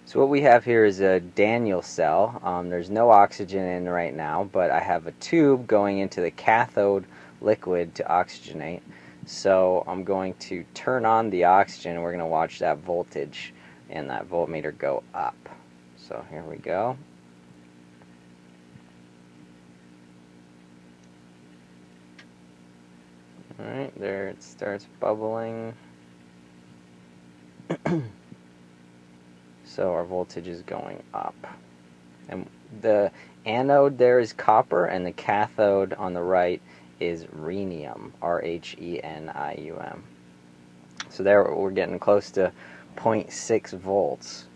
So what we have here is a Daniell cell. There's no oxygen in right now, but I have a tube going into the cathode liquid to oxygenate. So I'm going to turn on the oxygen and we're going to watch that voltage and that voltmeter go up. So here we go. Alright, there it starts bubbling. So our voltage is going up. And the anode there is copper, and the cathode on the right is rhenium, R-H-E-N-I-U-M. So there we're getting close to 0.6 volts.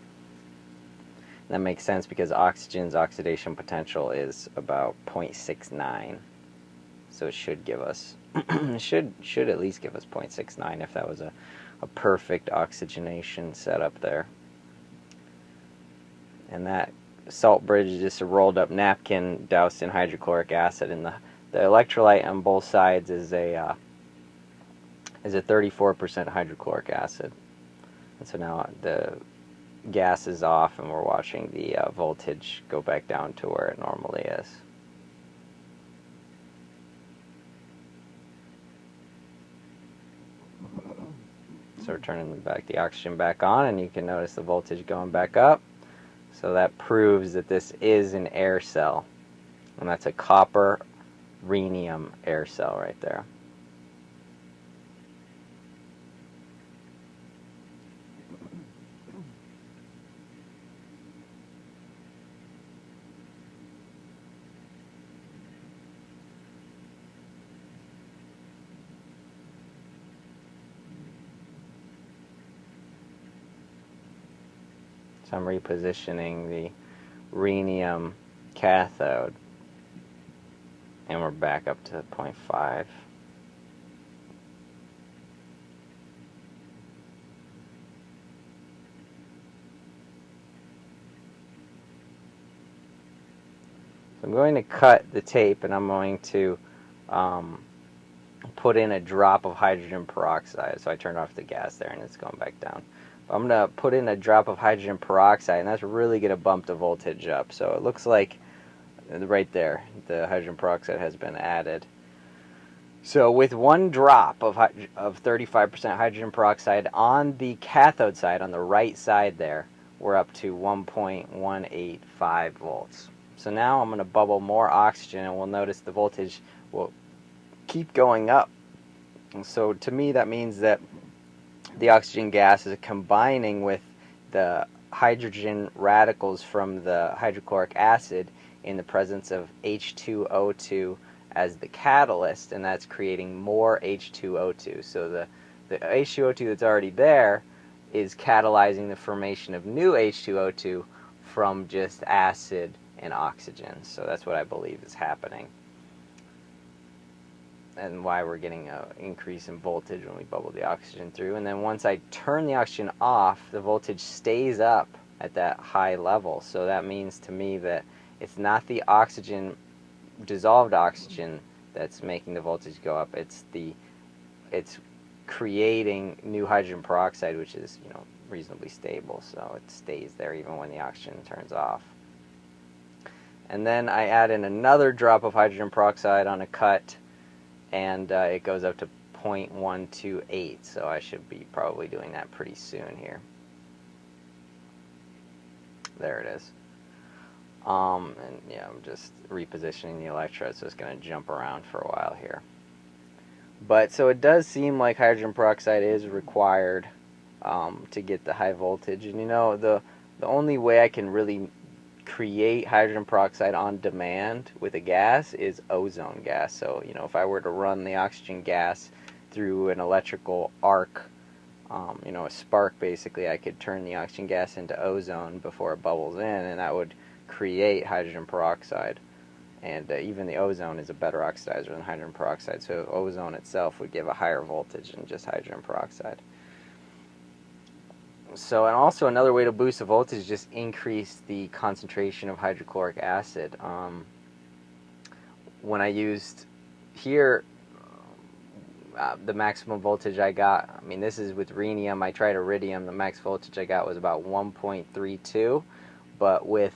That makes sense because oxygen's oxidation potential is about 0.69. So it should give us, should at least give us 0.69 if that was a perfect oxygenation setup there. And that salt bridge is just a rolled up napkin doused in hydrochloric acid, and the electrolyte on both sides is a 34% hydrochloric acid. And so now the gas is off and we're watching the voltage go back down to where it normally is. So we're turning the oxygen back on, and you can notice the voltage going back up. So that proves that this is an air cell, and that's a copper rhenium air cell right there. So I'm repositioning the rhenium cathode, and we're back up to 0.5. So I'm going to cut the tape, and I'm going to put in a drop of hydrogen peroxide. So I turned off the gas there, and it's going back down. I'm going to put in a drop of hydrogen peroxide, and that's really going to bump the voltage up. So it looks like right there the hydrogen peroxide has been added. So with one drop of 35% hydrogen peroxide on the cathode side, on the right side there, we're up to 1.185 volts. So now I'm going to bubble more oxygen, and we'll notice the voltage will keep going up. And so to me that means that the oxygen gas is combining with the hydrogen radicals from the hydrochloric acid in the presence of H2O2 as the catalyst, and that's creating more H2O2. So the H2O2 that's already there is catalyzing the formation of new H2O2 from just acid and oxygen. So that's what I believe is happening, and why we're getting an increase in voltage when we bubble the oxygen through. And then once I turn the oxygen off, the voltage stays up at that high level. So that means to me that it's not the oxygen, dissolved oxygen, that's making the voltage go up. It's creating new hydrogen peroxide, which is, you know, reasonably stable. So it stays there even when the oxygen turns off. And then I add in another drop of hydrogen peroxide on a cut, and it goes up to 0.128, so I should be probably doing that pretty soon here. There it is. And yeah, I'm just repositioning the electrode, so it's going to jump around for a while here. But so it does seem like hydrogen peroxide is required to get the high voltage. And you know, the only way I can really create hydrogen peroxide on demand with a gas is ozone gas. So, you know, if I were to run the oxygen gas through an electrical arc, you know, a spark basically, I could turn the oxygen gas into ozone before it bubbles in, and that would create hydrogen peroxide. And even the ozone is a better oxidizer than hydrogen peroxide, so ozone itself would give a higher voltage than just hydrogen peroxide. So, and also another way to boost the voltage is just increase the concentration of hydrochloric acid. When I used here, the maximum voltage I got, I mean, this is with rhenium. I tried iridium. The max voltage I got was about 1.32, but with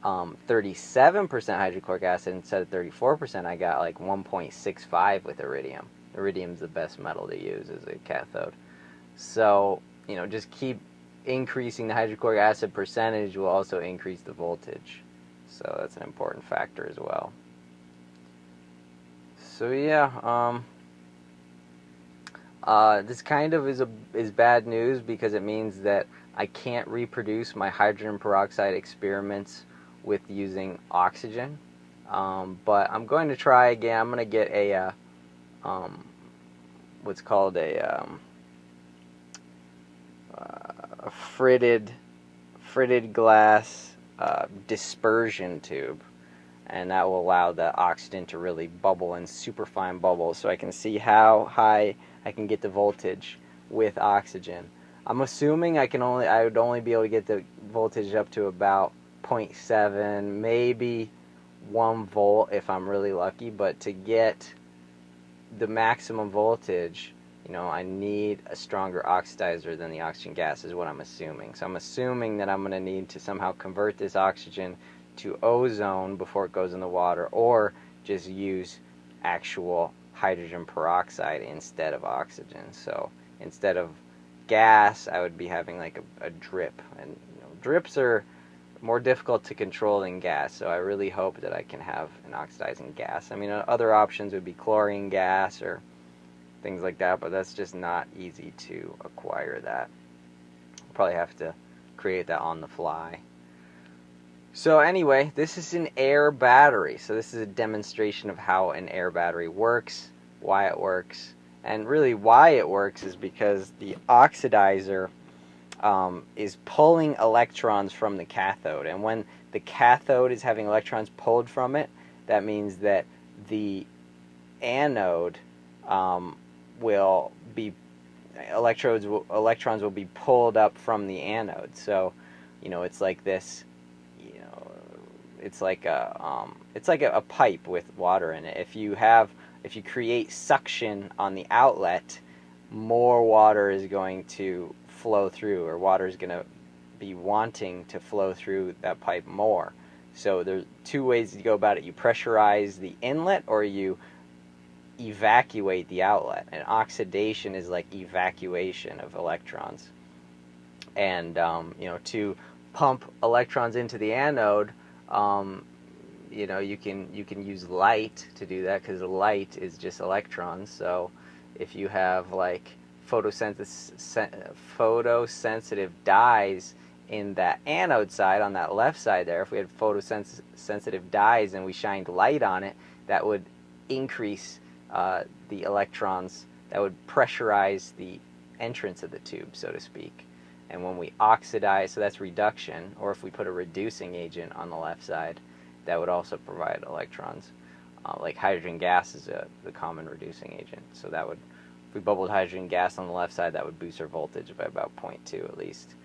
37% hydrochloric acid instead of 34%, I got like 1.65 with iridium. Iridium's the best metal to use as a cathode. So, you know, just keep increasing the hydrochloric acid percentage will also increase the voltage. So that's an important factor as well. So yeah, this kind of is bad news because it means that I can't reproduce my hydrogen peroxide experiments with using oxygen. But I'm going to try again. I'm going to get a what's called a fritted glass dispersion tube, and that will allow the oxygen to really bubble in superfine bubbles, so I can see how high I can get the voltage with oxygen. I'm assuming I would only be able to get the voltage up to about 0.7, maybe 1 volt if I'm really lucky, but to get the maximum voltage, you know, I need a stronger oxidizer than the oxygen gas is what I'm assuming. So I'm assuming that I'm going to need to somehow convert this oxygen to ozone before it goes in the water, or just use actual hydrogen peroxide instead of oxygen. So instead of gas, I would be having like a drip, and you know, drips are more difficult to control than gas, so I really hope that I can have an oxidizing gas. I mean, other options would be chlorine gas or things like that, but that's just not easy to acquire that. I'll probably have to create that on the fly. So anyway, this is an air battery. So this is a demonstration of how an air battery works, why it works, and really why it works is because the oxidizer is pulling electrons from the cathode, and when the cathode is having electrons pulled from it, that means that the anode will be electrons will be pulled up from the anode. So, you know, it's like this. You know, it's like a pipe with water in it. If you create suction on the outlet, more water is going to flow through, or water is going to be wanting to flow through that pipe more. So there's two ways to go about it. You pressurize the inlet, or you evacuate the outlet. And oxidation is like evacuation of electrons. And you know, to pump electrons into the anode, you know, you can use light to do that, because light is just electrons. So if you have like photosensitive dyes in that anode side, on that left side there, if we had photosensitive dyes and we shined light on it, that would increase the electrons, that would pressurize the entrance of the tube, so to speak. And when we oxidize, so that's reduction, or if we put a reducing agent on the left side, that would also provide electrons. Like hydrogen gas is the common reducing agent. So that would, if we bubbled hydrogen gas on the left side, that would boost our voltage by about 0.2 at least.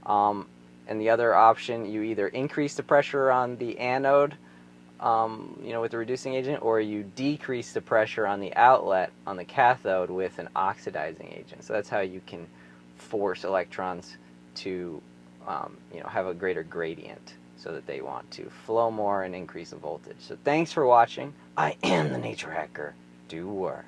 And the other option, you either increase the pressure on the anode, you know, with the reducing agent, or you decrease the pressure on the outlet, on the cathode, with an oxidizing agent. So that's how you can force electrons to, you know, have a greater gradient, so that they want to flow more and increase the voltage. So thanks for watching. I am the Nature Hacker. Do work.